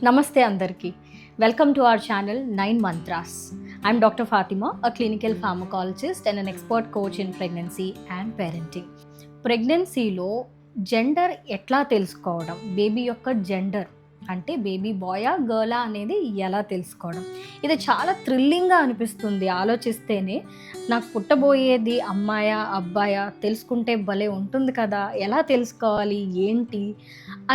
Namaste Andarki. Welcome to our channel 9 Mantras. I'm Dr. Fatima, a clinical pharmacologist and an expert coach in pregnancy and parenting. ప్రెగ్నెన్సీలో gender ఎట్లా తెలుసుకోవడం, baby యొక్క gender అంటే baby బాయా గర్లా అనేది ఎలా తెలుసుకోవడం, ఇది చాలా థ్రిల్లింగ్గా అనిపిస్తుంది. ఆలోచిస్తేనే నాకు పుట్టబోయేది అమ్మాయా అబ్బాయా తెలుసుకుంటే భలే ఉంటుంది కదా, ఎలా తెలుసుకోవాలి ఏంటి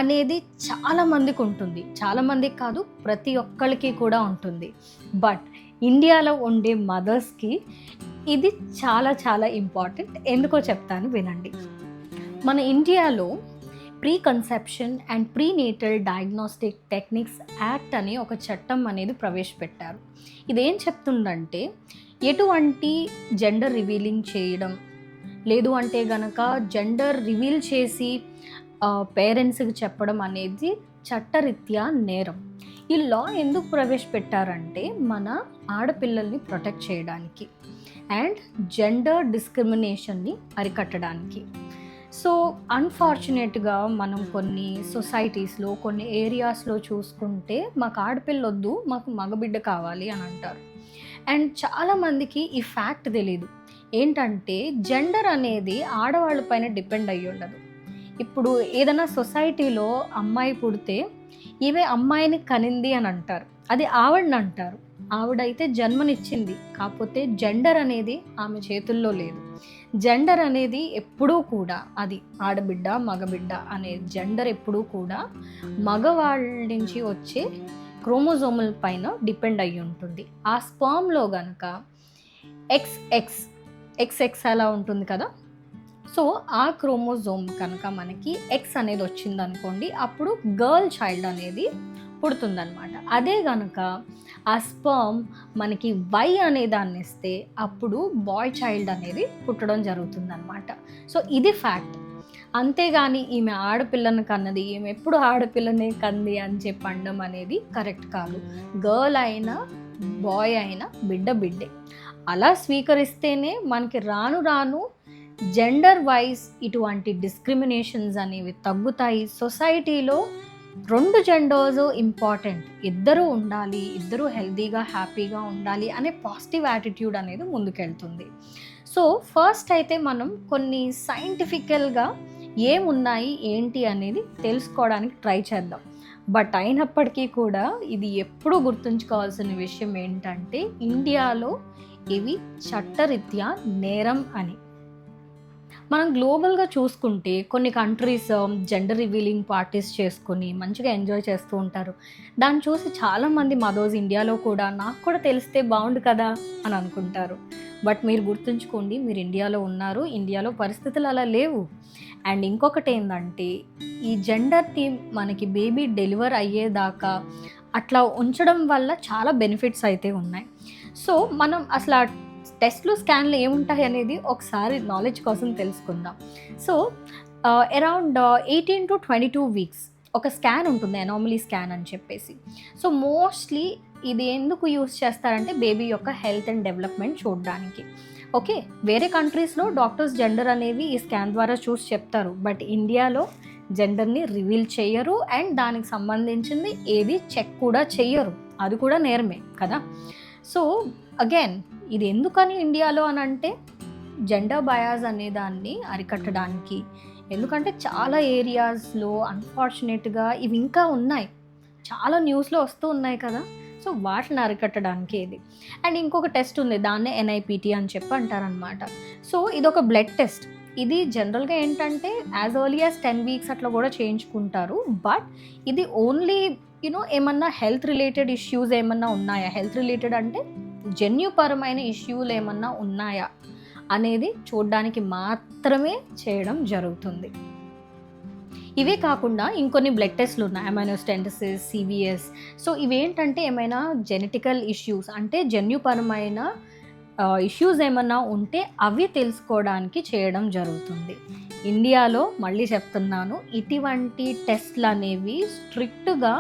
అనేది చాలామందికి ఉంటుంది. చాలామందికి కాదు, ప్రతి ఒక్కరికి కూడా ఉంటుంది. బట్ ఇండియాలో ఉండే మదర్స్కి ఇది చాలా చాలా ఇంపార్టెంట్. ఎందుకో చెప్తాను, వినండి. మన ఇండియాలో pre conception and prenatal diagnostic techniques act అనే ఒక చట్టం అనేది ప్రవేశపెట్టారు. ఇదేం చెప్తుందంటే, ఎటువంటి జెండర్ రివీలింగ్ చేయడం లేదు అంటే గనక జెండర్ రివీల్ చేసి పేరెంట్స్కి చెప్పడం అనేది చట్టరీత్యా నేరం. ఈ లా ఎందుకు ప్రవేశపెట్టారంటే మన ఆడపిల్లల్ని ప్రొటెక్ట్ చేయడానికి అండ్ జెండర్ డిస్క్రిమినేషన్ని అరికట్టడానికి. సో అన్ఫార్చునేట్గా మనం కొన్ని సొసైటీస్లో కొన్ని ఏరియాస్లో చూసుకుంటే మాకు ఆడపిల్ల వద్దు, మాకు మగబిడ్డ కావాలి అని అంటారు. అండ్ చాలామందికి ఈ ఫ్యాక్ట్ తెలీదు. ఏంటంటే జెండర్ అనేది ఆడవాళ్ళ పైన డిపెండ్ అయ్యి ఉండదు. ఇప్పుడు ఏదైనా సొసైటీలో అమ్మాయి పుడితే ఈమె అమ్మాయిని కనింది అని అంటారు, అది ఆవిడని అంటారు. ఆవిడైతే జన్మనిచ్చింది, కాకపోతే జెండర్ అనేది ఆమె చేతుల్లో లేదు. జెండర్ అనేది ఎప్పుడూ కూడా అది ఆడబిడ్డ మగబిడ్డ అనే జెండర్ ఎప్పుడూ కూడా మగవాళ్ళ నుంచి వచ్చే క్రోమోజోముల పైన డిపెండ్ అయ్యి ఉంటుంది. ఆ స్పర్మ్లో గనక ఎక్స్ అలా ఉంటుంది కదా, సో ఆ క్రోమోజోమ్ కనుక మనకి ఎక్స్ అనేది వచ్చిందనుకోండి, అప్పుడు గర్ల్ చైల్డ్ అనేది పుడుతుందన్నమాట. అదే కనుక ఆ స్పర్మ్ మనకి వై అనే దాన్ని ఇస్తే అప్పుడు బాయ్ చైల్డ్ అనేది పుట్టడం జరుగుతుందన్నమాట. సో ఇది ఫ్యాక్ట్. అంతేగాని ఈమె ఆడపిల్లను కన్నది, ఈమె ఎప్పుడు ఆడపిల్లనే కంది అని చెప్పి అనడం అనేది కరెక్ట్ కాదు. గర్ల్ అయినా బాయ్ అయినా బిడ్డే. అలా స్వీకరిస్తేనే మనకి రాను రాను జెండర్ వైజ్ ఇటువంటి డిస్క్రిమినేషన్స్ అనేవి తగ్గుతాయి. సొసైటీలో 2 జెండర్స్ ఇంపార్టెంట్, ఇద్దరూ ఉండాలి, ఇద్దరూ హెల్తీగా హ్యాపీగా ఉండాలి అనే పాజిటివ్ యాటిట్యూడ్ అనేది ముందుకెళ్తుంది. సో ఫస్ట్ అయితే మనం కొన్ని సైంటిఫికల్గా ఏమున్నాయి ఏంటి అనేది తెలుసుకోవడానికి ట్రై చేద్దాం. బట్ అయినప్పటికీ కూడా ఇది ఎప్పుడూ గుర్తుంచుకోవాల్సిన విషయం ఏంటంటే, ఇండియాలో ఇవి చట్టరీత్యా నేరం అని. మనం గ్లోబల్గా చూసుకుంటే కొన్ని కంట్రీస్ జెండర్ రివీలింగ్ పార్టీస్ చేసుకొని మంచిగా ఎంజాయ్ చేస్తూ ఉంటారు. దాన్ని చూసి చాలామంది మదర్స్ ఇండియాలో కూడా నాకు కూడా తెలిస్తే బాగుండు కదా అని అనుకుంటారు. బట్ మీరు గుర్తుంచుకోండి, మీరు ఇండియాలో ఉన్నారు, ఇండియాలో పరిస్థితులు అలా లేవు. అండ్ ఇంకొకటి ఏంటంటే, ఈ జెండర్ని మనకి బేబీ డెలివర్ అయ్యేదాకా అట్లా ఉంచడం వల్ల చాలా బెనిఫిట్స్ అయితే ఉన్నాయి. సో మనం అసలు టెస్ట్లు స్కాన్లు ఏముంటాయి అనేది ఒకసారి నాలెడ్జ్ కోసం తెలుసుకుందాం. సో అరౌండ్ 18 to 22 వీక్స్ ఒక స్కాన్ ఉంటుంది, అనామలీ స్కాన్ అని చెప్పేసి. సో మోస్ట్లీ ఇది ఎందుకు యూస్ చేస్తారంటే బేబీ యొక్క హెల్త్ అండ్ డెవలప్మెంట్ చూడడానికి. ఓకే, వేరే కంట్రీస్లో డాక్టర్స్ జెండర్ అనేవి ఈ స్కాన్ ద్వారా చూసి చెప్తారు. బట్ ఇండియాలో జెండర్ని రివీల్ చేయరు అండ్ దానికి సంబంధించింది ఏది చెక్ కూడా చెయ్యరు. అది కూడా నేరమే కదా. సో అగైన్ ఇది ఎందుకని ఇండియాలో అని అంటే, జెండర్ బయాస్ అనే దాన్ని అరికట్టడానికి. ఎందుకంటే చాలా ఏరియాస్లో అన్ఫార్చునేట్గా ఇవి ఇంకా ఉన్నాయి, చాలా న్యూస్లో వస్తూ ఉన్నాయి కదా. సో వాటిని అరికట్టడానికి ఇది. అండ్ ఇంకొక టెస్ట్ ఉంది, దాన్నే NIPT అని చెప్పి అంటారనమాట. సో ఇది ఒక బ్లడ్ టెస్ట్. ఇది జనరల్గా ఏంటంటే యాజ్ ఎర్లీ యాజ్ 10 వీక్స్ అట్లా కూడా చేయించుకుంటారు. బట్ ఇది ఓన్లీ ఏమన్నా హెల్త్ రిలేటెడ్ ఇష్యూస్ ఏమన్నా ఉన్నాయా, హెల్త్ రిలేటెడ్ అంటే జన్యుపరమైన ఇష్యూలు ఏమన్నా ఉన్నాయా అనేది చూడడానికి మాత్రమే చేయడం జరుగుతుంది. ఇవే కాకుండా ఇంకొన్ని బ్లడ్ టెస్ట్లు ఉన్నాయి, అమైనోస్టెంటిసిస్, CVS. సో ఇవేంటంటే ఏమైనా జెనెటికల్ ఇష్యూస్ అంటే జన్యుపరమైన ఇష్యూస్ ఏమన్నా ఉంటే అవి తెలుసుకోవడానికి చేయడం జరుగుతుంది. ఇండియాలో మళ్ళీ చెప్తున్నాను, ఇటువంటి టెస్ట్లు అనేవి స్ట్రిక్ట్గా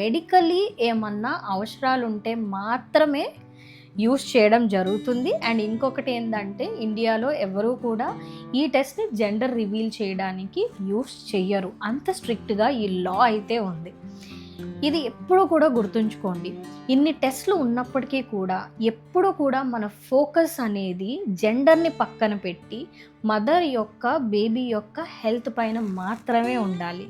మెడికలీ ఏమన్నా అవసరాలు ఉంటే మాత్రమే యూస్ చేయడం జరుగుతుంది. అండ్ ఇంకొకటి ఏంటంటే, ఇండియాలో ఎవరూ కూడా ఈ టెస్ట్ని జెండర్ రివీల్ చేయడానికి యూస్ చెయ్యరు. అంత స్ట్రిక్ట్గా ఈ లా అయితే ఉంది. ఇది ఎప్పుడూ కూడా గుర్తుంచుకోండి. ఇన్ని టెస్టులు ఉన్నప్పటికీ కూడా ఎప్పుడూ కూడా మన ఫోకస్ అనేది జెండర్‌ని పక్కన పెట్టి మదర్ యొక్క, బేబీ యొక్క హెల్త్ పైన మాత్రమే ఉండాలి.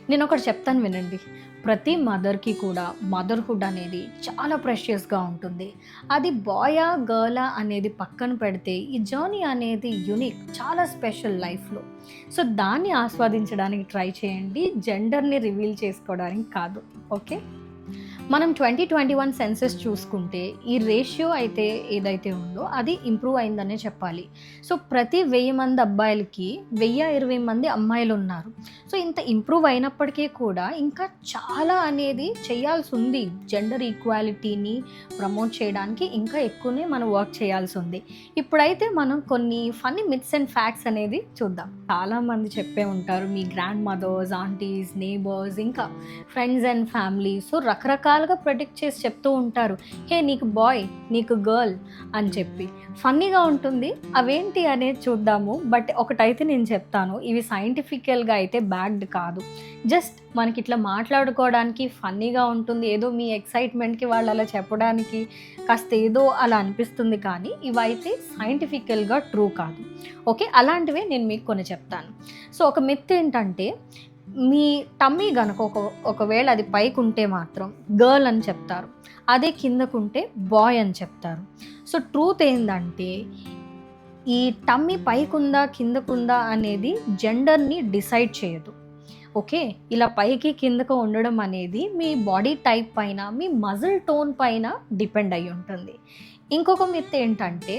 నేనొకటి చెప్తాను వినండి. ప్రతి మదర్‌కి కూడా మదర్‌హుడ్ అనేది చాలా ప్రెషియస్‌గా ఉంటుంది. అది బాయా, గర్లా అనేది పక్కన పెడితే ఈ జర్నీ అనేది యూనిక్, చాలా స్పెషల్ లైఫ్‌లో. సో, దాన్ని ఆస్వాదించడానికి ట్రై చేయండి. జెండర్‌ని రివీల్ చేసుకోవడానికి కాదు. ఓకే. మనం 2021 సెన్సస్ చూసుకుంటే ఈ రేషియో అయితే ఏదైతే ఉందో అది ఇంప్రూవ్ అయిందనే చెప్పాలి. సో, ప్రతి 1000 మంది అబ్బాయిలకి 1020 మంది అమ్మాయిలు ఉన్నారు. సో, ఇంత ఇంప్రూవ్ అయినప్పటికీ కూడా ఇంకా చాలా అనేది చేయాల్సి ఉంది. జెండర్ ఈక్వాలిటీని ప్రమోట్ చేయడానికి ఇంకా ఎక్కువనే మనం వర్క్ చేయాల్సి ఉంది. ఇప్పుడైతే మనం కొన్ని ఫన్నీ మిత్స్ అండ్ ఫ్యాక్ట్స్ అనేది చూద్దాం. చాలామంది చెప్పే ఉంటారు, మీ గ్రాండ్ మదర్స్, ఆంటీస్, నేబర్స్, ఇంకా ఫ్రెండ్స్ అండ్ ఫ్యామిలీ. సో, రకరకాలుగా ప్రెడిక్ట్ చేసి చెప్తూ ఉంటారు, హే నీకు బాయ్, నీకు గర్ల్ అని చెప్పి. ఫన్నీగా ఉంటుంది. అవేంటి అనేది చూద్దాము. బట్ ఒకటైతే నేను చెప్తాను, ఇవి సైంటిఫికల్గా అయితే బ్యాక్డ్ కాదు. జస్ట్ మనకి ఇట్లా మాట్లాడుకోవడానికి ఫన్నీగా ఉంటుంది. ఏదో మీ ఎక్సైట్మెంట్కి వాళ్ళు అలా చెప్పడానికి కాస్త ఏదో అలా అనిపిస్తుంది, కానీ ఇవైతే సైంటిఫికల్గా ట్రూ కాదు. ఓకే, అలాంటివే నేను మీకు కొన్ని చెప్తాను. సో, ఒక మిత్ ఏంటంటే, మీ టమ్మీ గనుక ఒకవేళ అది పైకి ఉంటే మాత్రం గర్ల్ అని చెప్తారు, అదే కిందకుంటే బాయ్ అని చెప్తారు. సో, ట్రూత్ ఏంటంటే, ఈ టమ్మీ పైకుందా కిందకుందా అనేది జెండర్ని డిసైడ్ చేయదు. ఓకే, ఇలా పైకి కిందకు ఉండడం అనేది మీ బాడీ టైప్ పైన, మీ మజిల్ టోన్ పైన డిపెండ్ అయి ఉంటుంది. ఇంకొక మిత్ ఏంటంటే,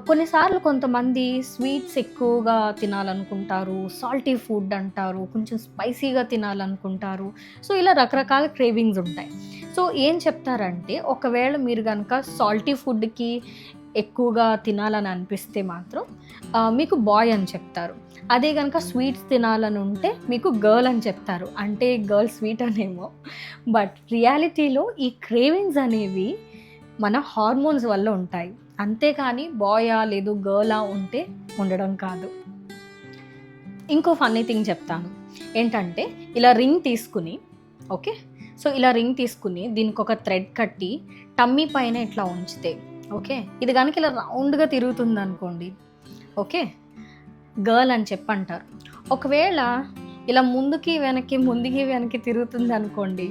కొన్నిసార్లు కొంతమంది స్వీట్స్ ఎక్కువగా తినాలనుకుంటారు, సాల్టీ ఫుడ్ అంటారు, కొంచెం స్పైసీగా తినాలనుకుంటారు. సో, ఇలా రకరకాల క్రేవింగ్స్ ఉంటాయి. సో, ఏం చెప్తారంటే, ఒకవేళ మీరు కనుక సాల్టీ ఫుడ్కి ఎక్కువగా తినాలని అనిపిస్తే మాత్రం మీకు బాయ్ అని చెప్తారు. అదే కనుక స్వీట్స్ తినాలని ఉంటే మీకు గర్ల్ అని చెప్తారు. అంటే గర్ల్ స్వీట్ అనేమో. బట్ రియాలిటీలో ఈ క్రేవింగ్స్ అనేవి మన హార్మోన్స్ వల్ల ఉంటాయి, అంతేకాని బాయా లేదు గర్లా ఉంటే ఉండడం కాదు. ఇంకో ఫన్నీ థింగ్ చెప్తాను ఏంటంటే, ఇలా రింగ్ తీసుకుని, ఓకే, సో ఇలా రింగ్ తీసుకుని దీనికి ఒక థ్రెడ్ కట్టి టమ్మీ పైన ఇట్లా ఉంచితే, ఓకే, ఇది కనుక ఇలా రౌండ్గా తిరుగుతుంది అనుకోండి, ఓకే, గర్ల్ అని చెప్పంటారు. ఒకవేళ ఇలా ముందుకి వెనక్కి తిరుగుతుంది అనుకోండి,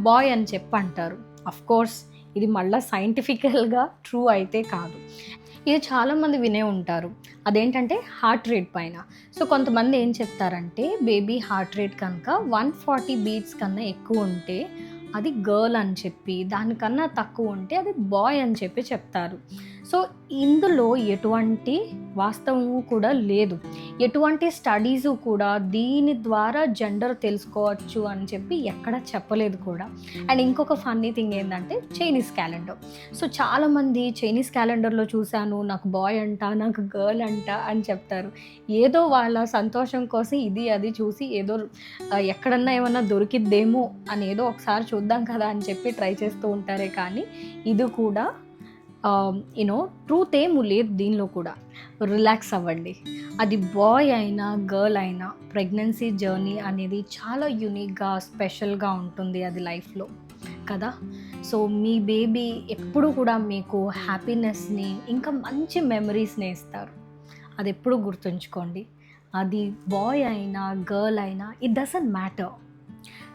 బాయ్ అని చెప్పంటారు. అఫ్కోర్స్ ఇది మళ్ళీ సైంటిఫికల్గా ట్రూ అయితే కాదు. ఇది చాలామంది వినే ఉంటారు, అదేంటంటే హార్ట్ రేట్ పైన. సో, కొంతమంది ఏం చెప్తారంటే, బేబీ హార్ట్ రేట్ కనుక 140 బీట్స్ కన్నా ఎక్కువ ఉంటే అది గర్ల్ అని చెప్పి, దానికన్నా తక్కువ ఉంటే అది బాయ్ అని చెప్పి చెప్తారు. సో, ఇందులో ఎటువంటి వాస్తవము కూడా లేదు, ఎటువంటి స్టడీస్ కూడా దీని ద్వారా జెండర్ తెలుసుకోవచ్చు అని చెప్పి ఎక్కడ చెప్పలేదు కూడా. అండ్ ఇంకొక ఫన్నీ థింగ్ ఏంటంటే, చైనీస్ క్యాలెండర్. సో, చాలామంది చైనీస్ క్యాలెండర్లో చూశాను, నాకు బాయ్ అంట, నాకు గర్ల్ అంట అని చెప్తారు. ఏదో వాళ్ళ సంతోషం కోసం ఇది అది చూసి ఏదో ఎక్కడన్నా ఏమన్నా దొరికిద్దేమో అని ఏదో ఒకసారి చూద్దాం కదా అని చెప్పి ట్రై చేస్తూ ఉంటారే, కానీ ఇది కూడా ట్రూత్ ఏమీ లేదు దీనిలో కూడా. రిలాక్స్ అవ్వండి. అది బాయ్ అయినా గర్ల్ అయినా ప్రెగ్నెన్సీ జర్నీ అనేది చాలా యూనిక్గా, స్పెషల్గా ఉంటుంది అది లైఫ్లో కదా. సో, మీ బేబీ ఎప్పుడు కూడా మీకు హ్యాపీనెస్ని, ఇంకా మంచి మెమరీస్ని ఇస్తారు. అది ఎప్పుడు గుర్తుంచుకోండి. అది బాయ్ అయినా గర్ల్ అయినా it doesn't matter.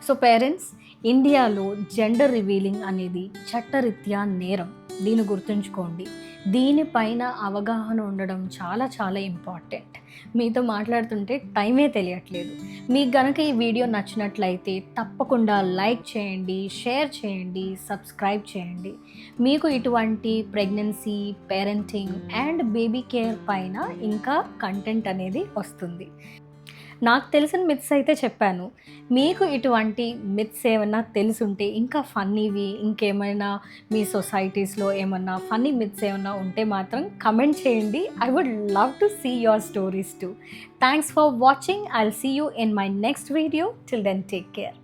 So, parents, ఇండియాలో జెండర్ రివీలింగ్ అనేది చట్టరీత్యా నేరం. దీన్ని గుర్తుంచుకోండి. దీనిపైన అవగాహన ఉండడం చాలా చాలా ఇంపార్టెంట్. మీతో మాట్లాడుతుంటే టైమే తెలియట్లేదు. మీకు గనక ఈ వీడియో నచ్చినట్లయితే తప్పకుండా లైక్ చేయండి, షేర్ చేయండి, సబ్స్క్రైబ్ చేయండి. మీకు ఇటువంటి pregnancy, parenting and baby care పైన ఇంకా కంటెంట్ అనేది వస్తుంది. నాకు తెలిసిన మిత్స్ అయితే చెప్పాను. మీకు ఇటువంటి మిత్స్ ఏమన్నా తెలుసుంటే, ఇంకా ఫన్నీవి, ఇంకేమైనా మీ సొసైటీస్లో ఏమన్నా ఫన్నీ మిత్స్ ఏమన్నా ఉంటే మాత్రం కమెంట్ చేయండి. I would love to see your stories too. Thanks for watching. I'll see you in my next video. Till then, take care.